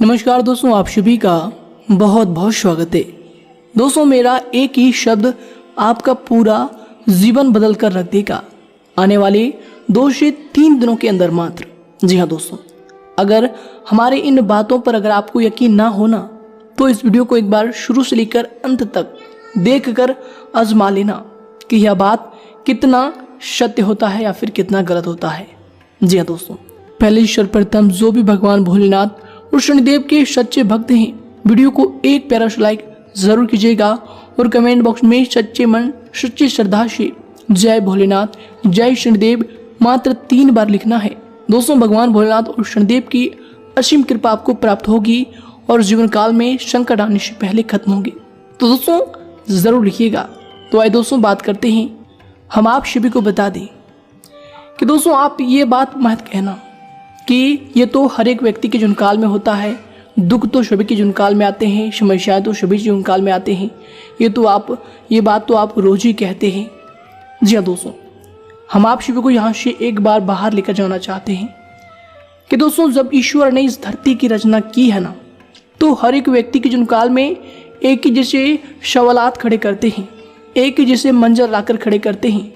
नमस्कार दोस्तों, आप सभी का बहुत बहुत स्वागत है। दोस्तों, मेरा एक ही शब्द आपका पूरा जीवन बदल कर रख देगा आने वाले 2 से 3 दिनों के अंदर मात्र। जी हाँ दोस्तों, अगर हमारे इन बातों पर अगर आपको यकीन ना होना तो इस वीडियो को एक बार शुरू से लेकर अंत तक देखकर आजमा लेना कि यह बात कितना सत्य होता है या फिर कितना गलत होता है। जी हाँ दोस्तों, पहले सर्वप्रथम जो भी भगवान भोलेनाथ और शनिदेव के सच्चे भक्त हैं, वीडियो को एक प्यारा सा लाइक जरूर कीजिएगा और कमेंट बॉक्स में सच्चे मन सच्ची श्रद्धा से जय भोलेनाथ जय शनिदेव मात्र 3 बार लिखना है। दोस्तों, भगवान भोलेनाथ और शनिदेव की असीम कृपा आपको प्राप्त होगी और जीवन काल में संकट आने से पहले खत्म होंगे। तो दोस्तों जरूर लिखिएगा। तो आइए दोस्तों बात करते हैं। हम आप सभी को बता दें कि दोस्तों आप ये बात मत कहना कि ये तो हर एक व्यक्ति के जीवन काल में होता है, दुख तो सभी के जीवन काल में आते हैं, समस्याएं तो सभी जीवन काल में आते हैं, ये बात तो आप रोज ही कहते हैं। जी हाँ दोस्तों, हम आप सभी को यहाँ से एक बार बाहर लेकर जाना चाहते हैं कि दोस्तों जब ईश्वर ने इस धरती की रचना की है ना, तो हर एक व्यक्ति के जीवन काल में एक ही जैसे सवालात खड़े करते हैं, एक ही जैसे मंजर लाकर खड़े करते हैं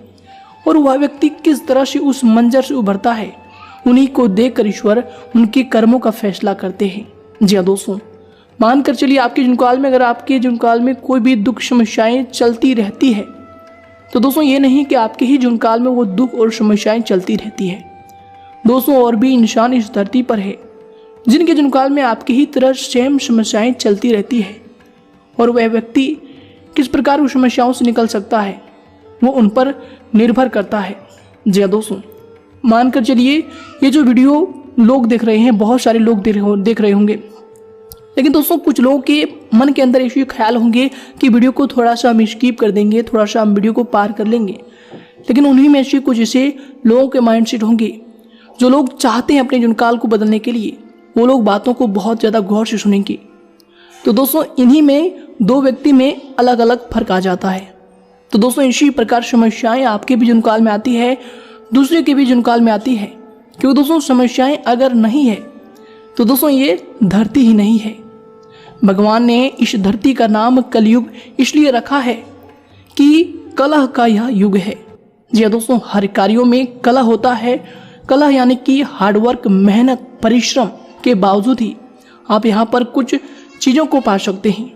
और वह व्यक्ति किस तरह से उस मंजर से उभरता है, उन्हीं को देखकर ईश्वर उनके कर्मों का फैसला करते हैं। जी हाँ दोस्तों, मानकर चलिए आपके जीवन काल में अगर आपके जीवन काल में कोई भी दुख समस्याएं चलती रहती है तो दोस्तों ये नहीं कि आपके ही जीवन काल में वो दुख और समस्याएं चलती रहती है। दोस्तों और भी इंसान इस धरती पर है जिनके जीवन काल में आपकी ही तरह सेम समस्याएं चलती रहती है और वह व्यक्ति किस प्रकार उस समस्याओं से निकल सकता है वो उन पर निर्भर करता है। जी हाँ दोस्तों, मानकर चलिए ये जो वीडियो लोग देख रहे हैं, बहुत सारे लोग देख रहे होंगे, लेकिन दोस्तों कुछ लोगों के मन के अंदर ऐसे ख्याल होंगे कि वीडियो को थोड़ा सा हम स्किप कर देंगे, थोड़ा सा हम वीडियो को पार कर लेंगे। लेकिन उन्हीं में से कुछ ऐसे लोगों के माइंडसेट होंगे जो लोग चाहते हैं अपने जीवन काल को बदलने के लिए, वो लोग बातों को बहुत ज़्यादा गौर से सुनेंगे। तो दोस्तों इन्हीं में 2 व्यक्ति में अलग अलग फर्क आ जाता है। तो दोस्तों इसी प्रकार समस्याएं आपके भी जीवन काल में आती है, दूसरे के भी जीवन काल में आती है, क्योंकि दोस्तों समस्याएं अगर नहीं है तो दोस्तों ये धरती ही नहीं है। भगवान ने इस धरती का नाम कलयुग इसलिए रखा है कि कलह का यह युग है। जी हाँ दोस्तों, हर कार्यों में कलह होता है। कलह यानी कि हार्डवर्क, मेहनत, परिश्रम के बावजूद ही आप यहाँ पर कुछ चीज़ों को पा सकते हैं।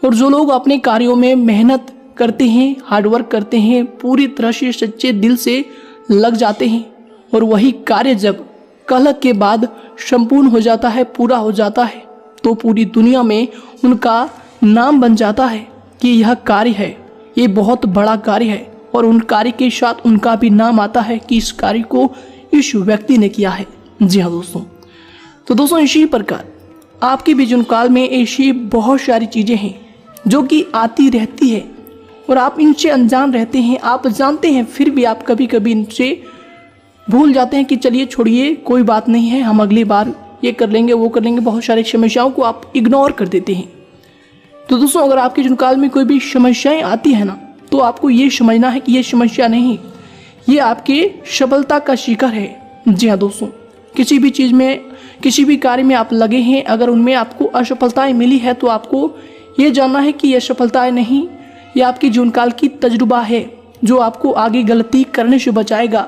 और जो लोग अपने कार्यों में मेहनत करते हैं, हार्डवर्क करते हैं, पूरी तरह से सच्चे दिल से लग जाते हैं और वही कार्य जब कलह के बाद संपूर्ण हो जाता है, पूरा हो जाता है, तो पूरी दुनिया में उनका नाम बन जाता है कि यह कार्य है, ये बहुत बड़ा कार्य है और उन कार्य के साथ उनका भी नाम आता है कि इस कार्य को इस व्यक्ति ने किया है। जी हाँ दोस्तों, तो दोस्तों इसी प्रकार आपके भी जीवन काल में ऐसी बहुत सारी चीज़ें हैं जो कि आती रहती है और आप इनसे अनजान रहते हैं। आप जानते हैं फिर भी आप कभी कभी इनसे भूल जाते हैं कि चलिए छोड़िए, कोई बात नहीं है, हम अगली बार ये कर लेंगे, वो कर लेंगे। बहुत सारी समस्याओं को आप इग्नोर कर देते हैं। तो दोस्तों अगर आपके जीवन काल में कोई भी समस्याएं आती है ना, तो आपको ये समझना है कि ये समस्या नहीं, ये आपके सफलता का शिखर है। जी हाँ दोस्तों, किसी भी चीज़ में, किसी भी कार्य में आप लगे हैं, अगर उनमें आपको असफलताएं मिली है तो आपको ये जानना है कि यह सफलताएं नहीं, ये आपकी जीवन काल की तजुर्बा है जो आपको आगे गलती करने से बचाएगा,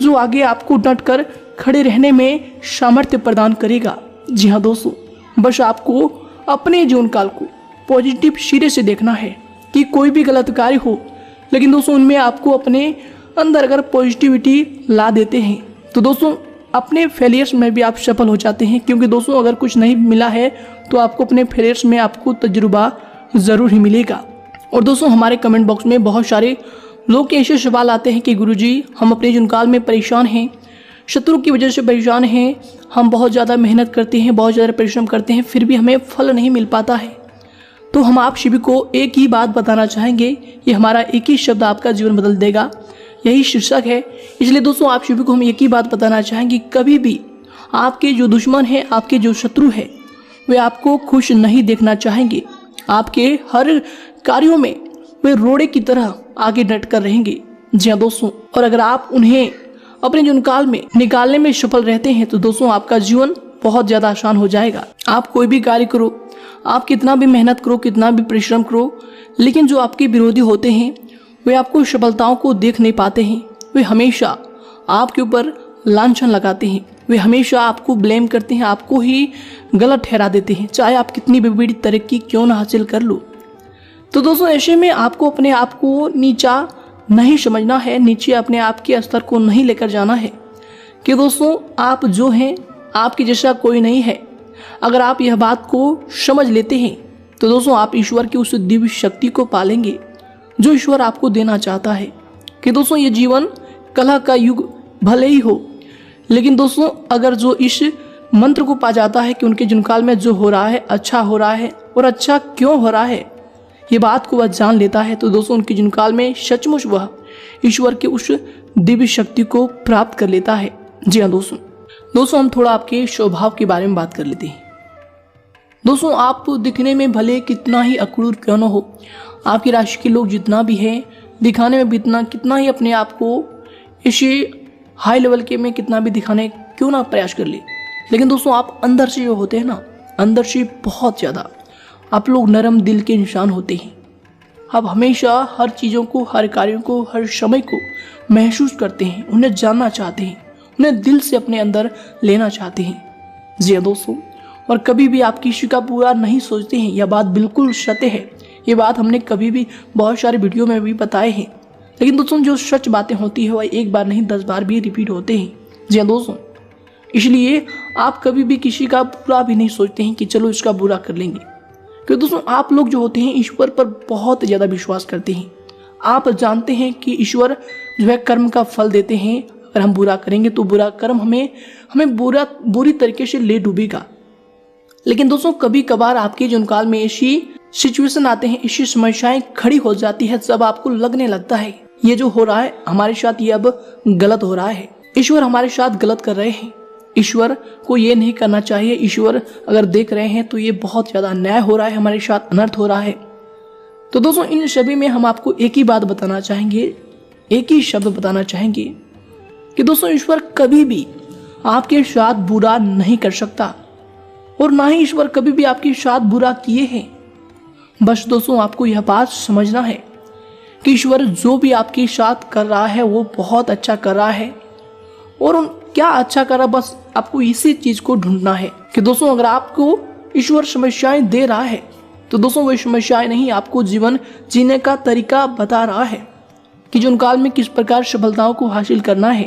जो आगे आपको डट कर खड़े रहने में सामर्थ्य प्रदान करेगा। जी हाँ दोस्तों, बस आपको अपने जीवन काल को पॉजिटिव सिरे से देखना है कि कोई भी गलत कार्य हो, लेकिन दोस्तों उनमें आपको अपने अंदर अगर पॉजिटिविटी ला देते हैं तो दोस्तों अपने फेलियर्स में भी आप सफल हो जाते हैं। क्योंकि दोस्तों अगर कुछ नहीं मिला है तो आपको अपने फेलियर्स में आपको तजुर्बा ज़रूर ही मिलेगा। और दोस्तों हमारे कमेंट बॉक्स में बहुत सारे लोग के ऐसे सवाल आते हैं कि गुरुजी हम अपने जीवन काल में परेशान हैं, शत्रु की वजह से परेशान हैं, हम बहुत ज़्यादा मेहनत करते हैं, बहुत ज़्यादा परिश्रम करते हैं, फिर भी हमें फल नहीं मिल पाता है। तो हम आप सभी को एक ही बात बताना चाहेंगे, ये हमारा एक ही शब्द आपका जीवन बदल देगा, यही शीर्षक है। इसलिए दोस्तों आप सभी को हम एक ही बात बताना चाहेंगे, कभी भी आपके जो दुश्मन है, आपके जो शत्रु है, वे आपको खुश नहीं देखना चाहेंगे। आपके हर कार्यों में वे रोड़े की तरह आगे डट कर रहेंगे। जी हाँ दोस्तों, और अगर आप उन्हें अपने जीवन काल में निकालने में सफल रहते हैं तो दोस्तों आपका जीवन बहुत ज़्यादा आसान हो जाएगा। आप कोई भी कार्य करो, आप कितना भी मेहनत करो, कितना भी परिश्रम करो, लेकिन जो आपके विरोधी होते हैं वे आपको सफलताओं को देख नहीं पाते हैं। वे हमेशा आपके ऊपर लांछन लगाते हैं, वे हमेशा आपको ब्लेम करते हैं, आपको ही गलत ठहरा देते हैं, चाहे आप कितनी भी बड़ी तरक्की क्यों ना हासिल कर लो। तो दोस्तों ऐसे में आपको अपने आप को नीचा नहीं समझना है, नीचे अपने आप के स्तर को नहीं लेकर जाना है कि दोस्तों आप जो हैं आपके जैसा कोई नहीं है। अगर आप यह बात को समझ लेते हैं तो दोस्तों आप ईश्वर की उस दिव्य शक्ति को पालेंगे जो ईश्वर आपको देना चाहता है। कि दोस्तों ये जीवन कलह का युग भले ही हो, लेकिन दोस्तों अगर जो इस मंत्र को पा जाता है कि उनके जीवनकाल में जो हो रहा है अच्छा हो रहा है और अच्छा क्यों हो रहा है, ये बात को वह जान लेता है, तो दोस्तों उनके जीवनकाल में सचमुच वह ईश्वर के उस दिव्य शक्ति को प्राप्त कर लेता है। जी हाँ दोस्तों हम थोड़ा आपके स्वभाव के बारे में बात कर लेते हैं। दोस्तों आप दिखने में भले कितना ही अक्रूर क्यों न हो, आपकी राशि के लोग जितना भी है दिखाने में भी कितना ही अपने आप को इसी हाई लेवल के में कितना भी दिखाने क्यों ना प्रयास कर ले, लेकिन दोस्तों आप अंदर से जो होते हैं ना, अंदर से बहुत ज़्यादा आप लोग नरम दिल के इंसान होते हैं। आप हमेशा हर चीज़ों को, हर कार्यों को, हर समय को महसूस करते हैं, उन्हें जानना चाहते हैं, उन्हें दिल से अपने अंदर लेना चाहते हैं। जी हाँ दोस्तों, और कभी भी आप किसी का बुरा नहीं सोचते हैं, यह बात बिल्कुल सत्य है। ये बात हमने कभी भी बहुत सारे वीडियो में भी बताए हैं, लेकिन दोस्तों जो सच बातें होती है वह एक बार नहीं 10 बार भी रिपीट होते हैं। जी हाँ दोस्तों, इसलिए आप कभी भी किसी का बुरा भी नहीं सोचते हैं कि चलो इसका बुरा कर लेंगे, क्योंकि दोस्तों आप लोग जो होते हैं ईश्वर पर बहुत ज़्यादा विश्वास करते हैं। आप जानते हैं कि ईश्वर जो है कर्म का फल देते हैं, अगर हम बुरा करेंगे तो बुरा कर्म हमें बुरी तरीके से ले डूबेगा। लेकिन दोस्तों कभी कभार आपके जीवनकाल में ऐसी सिचुएशन आते हैं, ऐसी समस्याएं खड़ी हो जाती है, जब आपको लगने लगता है ये जो हो रहा है हमारे साथ ये अब गलत हो रहा है, ईश्वर हमारे साथ गलत कर रहे हैं, ईश्वर को ये नहीं करना चाहिए, ईश्वर अगर देख रहे हैं तो ये बहुत ज़्यादा अन्याय हो रहा है, हमारे साथ अनर्थ हो रहा है। तो दोस्तों इन सभी में हम आपको एक ही बात बताना चाहेंगे, एक ही शब्द बताना चाहेंगे कि दोस्तों ईश्वर कभी भी आपके साथ बुरा नहीं कर सकता और ना ही ईश्वर कभी भी आपके साथ बुरा किए हैं। बस दोस्तों आपको यह बात समझना है कि ईश्वर जो भी आपके साथ कर रहा है वो बहुत अच्छा कर रहा है, और क्या अच्छा कर रहा है बस आपको इसी चीज को ढूंढना है कि दोस्तों अगर आपको ईश्वर समस्याएं दे रहा है तो दोस्तों वो समस्याएं नहीं, आपको जीवन जीने का तरीका बता रहा है कि जीवन काल में किस प्रकार सफलताओं को हासिल करना है,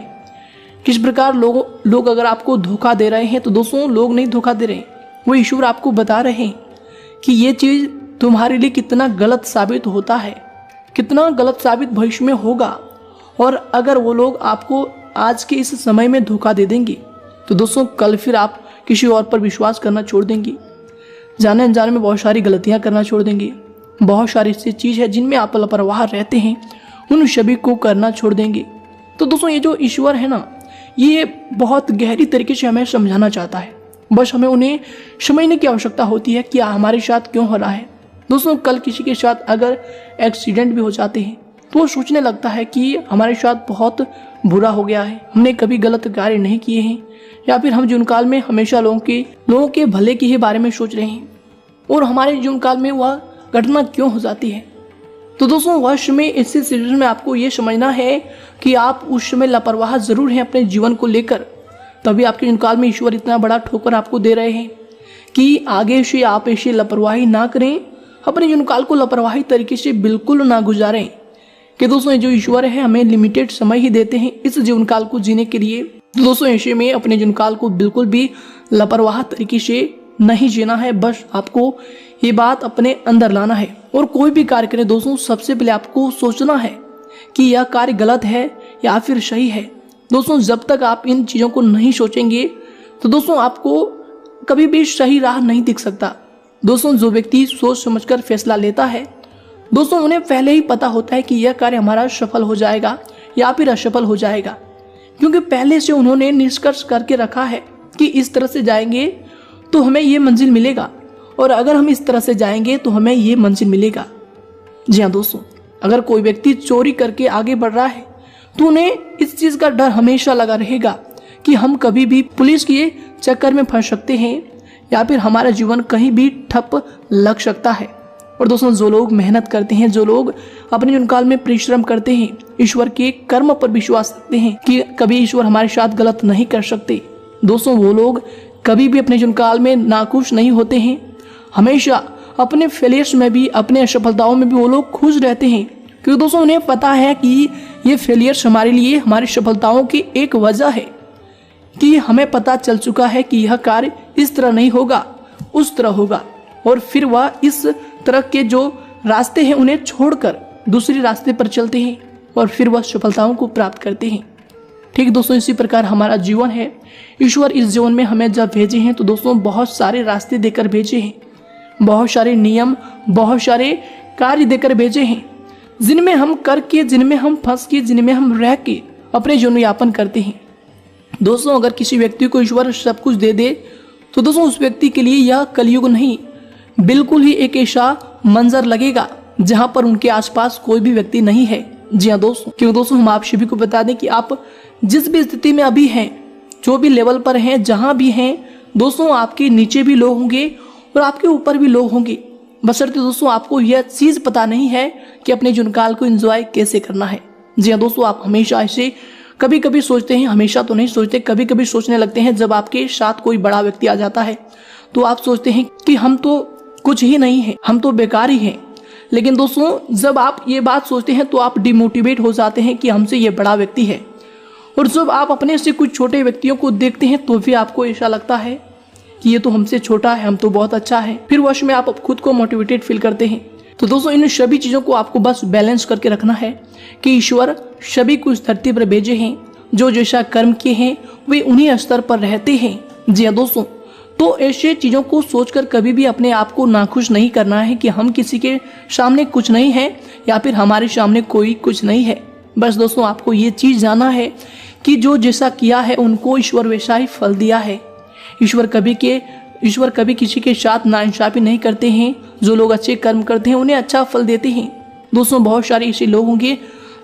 किस प्रकार लोग अगर आपको धोखा दे रहे हैं तो दोस्तों लोग नहीं धोखा दे रहे, वो ईश्वर आपको बता रहे हैं कि ये चीज तुम्हारे लिए कितना गलत साबित होता है, कितना गलत साबित भविष्य में होगा, और अगर वो लोग आपको आज के इस समय में धोखा दे देंगे तो दोस्तों कल फिर आप किसी और पर विश्वास करना छोड़ देंगे, जाने अनजाने में बहुत सारी गलतियां करना छोड़ देंगे, बहुत सारी ऐसी चीज़ है जिनमें आप लापरवाह रहते हैं उन सभी को करना छोड़ देंगे। तो दोस्तों ये जो ईश्वर है ना, ये बहुत गहरी तरीके से हमें समझाना चाहता है, बस हमें उन्हें समझने की आवश्यकता होती है कि हमारे साथ क्यों हो रहा है। दोस्तों कल किसी के साथ अगर एक्सीडेंट भी हो जाते हैं तो वो सोचने लगता है कि हमारे साथ बहुत बुरा हो गया है, हमने कभी गलत कार्य नहीं किए हैं, या फिर हम जीवन काल में हमेशा लोगों के भले के ही बारे में सोच रहे हैं और हमारे जीवन काल में वह घटना क्यों हो जाती है। तो दोस्तों वह समय इसी सिचुएशन में आपको ये समझना है कि आप उस समय लापरवाह जरूर हैं अपने जीवन को लेकर, तभी आपके जीवन काल में ईश्वर इतना बड़ा ठोकर आपको दे रहे हैं कि आगे से आप ऐसी लापरवाही ना करें, अपने जीवन काल को लापरवाही तरीके से बिल्कुल ना गुजारें। कि दोस्तों जो ईश्वर है हमें लिमिटेड समय ही देते हैं इस जीवन काल को जीने के लिए। तो दोस्तों ऐसे में अपने जीवन काल को बिल्कुल भी लापरवाह तरीके से नहीं जीना है, बस आपको ये बात अपने अंदर लाना है। और कोई भी कार्य करें दोस्तों सबसे पहले आपको सोचना है कि यह कार्य गलत है या फिर सही है। दोस्तों जब तक आप इन चीज़ों को नहीं सोचेंगे तो दोस्तों आपको कभी भी सही राह नहीं दिख सकता। दोस्तों जो व्यक्ति सोच समझकर फैसला लेता है दोस्तों उन्हें पहले ही पता होता है कि यह कार्य हमारा सफल हो जाएगा या फिर असफल हो जाएगा, क्योंकि पहले से उन्होंने निष्कर्ष करके रखा है कि इस तरह से जाएंगे तो हमें ये मंजिल मिलेगा, और अगर हम इस तरह से जाएंगे तो हमें ये मंजिल मिलेगा। जी हाँ दोस्तों, अगर कोई व्यक्ति चोरी करके आगे बढ़ रहा है तो उन्हें इस चीज़ का डर हमेशा लगा रहेगा कि हम कभी भी पुलिस के चक्कर में फंस सकते हैं या फिर हमारा जीवन कहीं भी ठप लग सकता है। और दोस्तों जो लोग मेहनत करते हैं, जो लोग अपने जीवन काल में परिश्रम करते हैं, ईश्वर के कर्म पर विश्वास रखते हैं कि कभी ईश्वर हमारे साथ गलत नहीं कर सकते, दोस्तों वो लोग कभी भी अपने जीवन काल में नाखुश नहीं होते हैं। हमेशा अपने फेलियर्स में भी, अपने असफलताओं में भी वो लोग खुश रहते हैं, क्योंकि दोस्तों उन्हें पता है कि ये फेलियर्स हमारे लिए, हमारी सफलताओं की एक वजह है कि हमें पता चल चुका है कि यह कार्य इस तरह नहीं होगा, उस तरह होगा, और फिर वह इस तरह के जो रास्ते हैं उन्हें छोड़कर दूसरे रास्ते पर चलते हैं और फिर वह सफलताओं को प्राप्त करते हैं। ठीक दोस्तों, इसी प्रकार हमारा जीवन है। ईश्वर इस जीवन में हमें जब भेजे हैं तो दोस्तों बहुत सारे रास्ते देकर भेजे हैं, बहुत सारे नियम, बहुत सारे कार्य देकर भेजे हैं, जिनमें हम करके, जिनमें हम फंस के, जिनमें हम रह के अपने जीवन यापन करते हैं। दोस्तों अगर किसी व्यक्ति को ईश्वर सब कुछ दे दे तो दोस्तों उस व्यक्ति के लिए यह कलयुग नहीं, बिल्कुल ही एक ऐसा मंजर लगेगा जहां पर उनके आसपास कोई भी व्यक्ति नहीं है। जी हाँ दोस्तों, क्योंकि दोस्तों हम आप सभी को बता दें कि आप जिस भी स्थिति में अभी हैं, जो भी लेवल पर हैं, जहां भी हैं, दोस्तों आपके नीचे भी लोग होंगे और आपके ऊपर भी लोग होंगे, बशर्ते दोस्तों आपको यह चीज पता नहीं है कि अपने जीवन काल को एंजॉय कैसे करना है। जी हाँ दोस्तों, आप हमेशा ऐसे कभी कभी सोचते हैं, हमेशा तो नहीं सोचते, कभी कभी सोचने लगते हैं जब आपके साथ कोई बड़ा व्यक्ति आ जाता है तो आप सोचते हैं कि हम तो कुछ ही नहीं है, हम तो बेकार ही हैं। लेकिन दोस्तों जब आप ये बात सोचते हैं तो आप डिमोटिवेट हो जाते हैं कि हमसे ये बड़ा व्यक्ति है, और जब आप अपने से कुछ छोटे व्यक्तियों को देखते हैं तो भी आपको ऐसा लगता है कि ये तो हमसे छोटा है, हम तो बहुत अच्छा है, फिर वश में आप खुद को मोटिवेटेड फील करते हैं। तो दोस्तों इन सभी चीजों को आपको बस बैलेंस करके रखना है कि ईश्वर सभी को इस धरती पर भेजे हैं, जो जैसा कर्म किए हैं वे उन्हीं स्तर पर रहते हैं। जी हाँ दोस्तों, तो ऐसे चीजों को सोचकर कभी भी अपने आप को नाखुश नहीं करना है कि हम किसी के सामने कुछ नहीं है या फिर हमारे सामने कोई कुछ नहीं है। बस दोस्तों आपको ये चीज जानना है कि जो जैसा किया है उनको ईश्वर वैसा ही फल दिया है। ईश्वर कभी किसी के साथ नाइंसाफी नहीं करते हैं। जो लोग अच्छे कर्म करते हैं उन्हें अच्छा फल देते हैं। दोस्तों बहुत सारे ऐसे लोग होंगे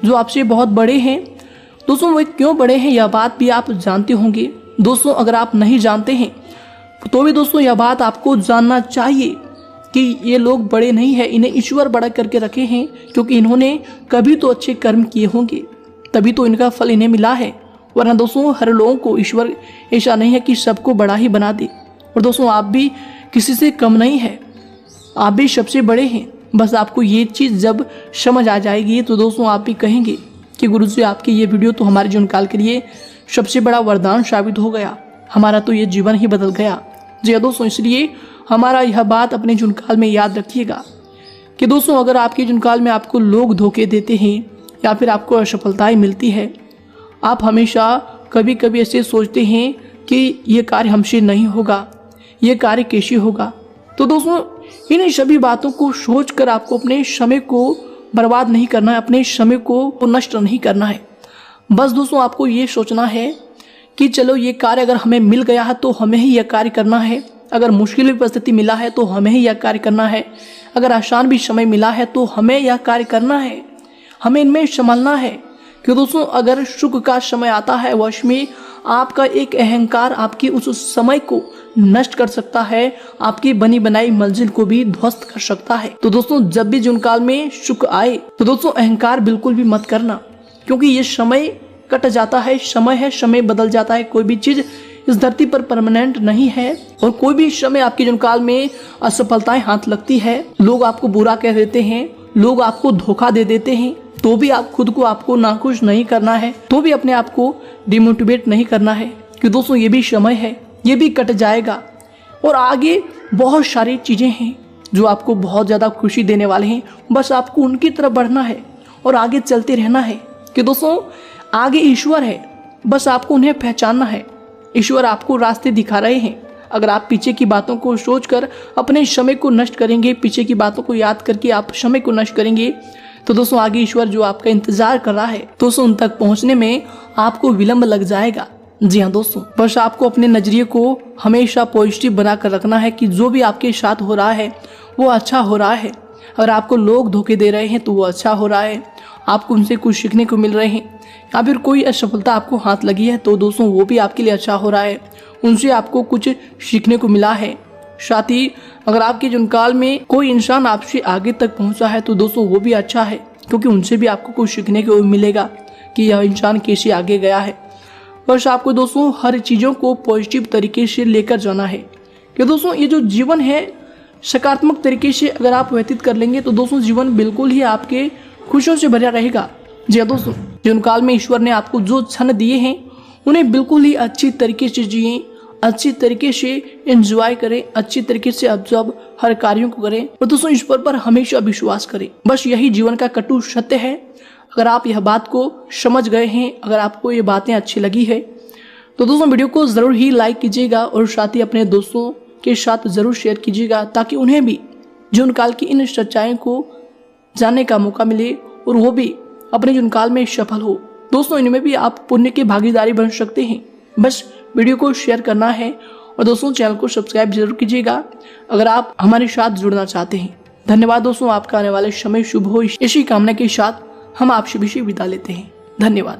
जो आपसे बहुत बड़े हैं। दोस्तों वे क्यों बड़े हैं यह बात भी आप जानते होंगे। दोस्तों अगर आप नहीं जानते हैं तो भी दोस्तों यह बात आपको जानना चाहिए कि ये लोग बड़े नहीं है, इन्हें ईश्वर बड़ा करके रखे हैं, क्योंकि इन्होंने कभी तो अच्छे कर्म किए होंगे, तभी तो इनका फल इन्हें मिला है। वरना दोस्तों हर लोगों को ईश्वर ऐसा नहीं है कि सबको बड़ा ही बना दे। और दोस्तों आप भी किसी से कम नहीं है, आप भी सबसे बड़े हैं। बस आपको ये चीज़ जब समझ आ जाएगी तो दोस्तों आप भी कहेंगे कि गुरुजी आपकी ये वीडियो तो हमारे जीवन काल के लिए सबसे बड़ा वरदान साबित हो गया, हमारा तो ये जीवन ही बदल गया। जी दोस्तों, इसलिए हमारा यह बात अपने जीवन काल में याद रखिएगा कि दोस्तों अगर आपके जीवन काल में आपको लोग धोखे देते हैं या फिर आपको असफलताएं मिलती है, आप हमेशा कभी कभी ऐसे सोचते हैं कि ये कार्य हमसे नहीं होगा, ये कार्य कैसे होगा। तो दोस्तों इन सभी बातों को सोचकर आपको अपने समय को बर्बाद नहीं करना है, अपने समय को नष्ट नहीं करना है। बस दोस्तों आपको ये सोचना है कि चलो ये कार्य अगर हमें मिल गया है तो हमें ही यह कार्य करना है, अगर मुश्किल भी परिस्थिति मिला है तो हमें ही यह कार्य करना है, अगर आसान भी समय मिला है तो हमें यह कार्य करना है, हमें इनमें संभलना है। क्यों दोस्तों अगर सुख का समय आता है वश में आपका एक अहंकार आपकी उस समय को नष्ट कर सकता है, आपकी बनी बनाई मंजिल को भी ध्वस्त कर सकता है। तो दोस्तों जब भी जीवन काल में सुख आए तो दोस्तों अहंकार बिल्कुल भी मत करना, क्योंकि ये समय कट जाता है, समय है, समय बदल जाता है। कोई भी चीज इस धरती पर परमानेंट नहीं है और कोई भी समय आपके जीवन काल में असफलताएं हाथ लगती है, लोग आपको बुरा कह देते हैं, लोग आपको धोखा दे देते हैं, तो भी आप खुद को आपको नाखुश नहीं करना है, तो भी अपने आप को डिमोटिवेट नहीं करना है कि दोस्तों ये भी समय है, ये भी कट जाएगा और आगे बहुत सारी चीजें हैं जो आपको बहुत ज्यादा खुशी देने वाले हैं। बस आपको उनकी तरफ बढ़ना है और आगे चलते रहना है कि दोस्तों आगे ईश्वर है, बस आपको उन्हें पहचानना है। ईश्वर आपको रास्ते दिखा रहे हैं। अगर आप पीछे की बातों को सोचकर अपने समय को नष्ट करेंगे, पीछे की बातों को याद करके आप समय को नष्ट करेंगे, तो दोस्तों आगे ईश्वर जो आपका इंतजार कर रहा है दोस्तों उन तक पहुंचने में आपको विलंब लग जाएगा। जी हाँ दोस्तों, बस आपको अपने नजरिए को हमेशा पॉजिटिव बनाकर रखना है कि जो भी आपके साथ हो रहा है वो अच्छा हो रहा है। अगर आपको लोग धोखे दे रहे हैं तो वो अच्छा हो रहा है, आपको उनसे कुछ सीखने को मिल रहे हैं, या फिर कोई असफलता आपको हाथ लगी है तो दोस्तों वो भी आपके लिए अच्छा हो रहा है, उनसे आपको कुछ सीखने को मिला है। साथ ही अगर आपके जीवन काल में कोई इंसान आपसे आगे तक पहुंचा है तो दोस्तों वो भी अच्छा है, क्योंकि उनसे भी आपको कुछ सीखने को मिलेगा कि यह इंसान कैसे आगे गया है। बस आपको दोस्तों हर चीज़ों को पॉजिटिव तरीके से लेकर जाना है कि दोस्तों ये जो जीवन है सकारात्मक तरीके से अगर आप व्यतीत कर लेंगे तो दोस्तों जीवन बिल्कुल ही आपके खुशियों से भरा रहेगा। जी दोस्तों, जीवन काल में ईश्वर ने आपको जो क्षण दिए हैं उन्हें बिल्कुल ही अच्छी तरीके से जिए, अच्छी तरीके से एंजॉय करें, अच्छी तरीके से ऑब्जर्व हर कार्यों को करें और दोस्तों ईश्वर पर हमेशा विश्वास करें। बस यही जीवन का कटु सत्य है। अगर आप यह बात को समझ गए हैं, अगर आपको ये बातें अच्छी लगी है तो दोस्तों वीडियो को जरूर ही लाइक कीजिएगा और साथ ही अपने दोस्तों के साथ जरूर शेयर कीजिएगा, ताकि उन्हें भी जीवन काल की इन सच्चाइयों को जानने का मौका मिले और वो भी अपने जीवन काल में सफल हो। दोस्तों इनमें भी आप पुण्य की भागीदारी बन सकते हैं। बस वीडियो को शेयर करना है और दोस्तों चैनल को सब्सक्राइब जरूर कीजिएगा अगर आप हमारे साथ जुड़ना चाहते हैं। धन्यवाद दोस्तों, आपका आने वाले समय शुभ हो, इसी कामना के साथ हम आपसे विदा लेते हैं। धन्यवाद।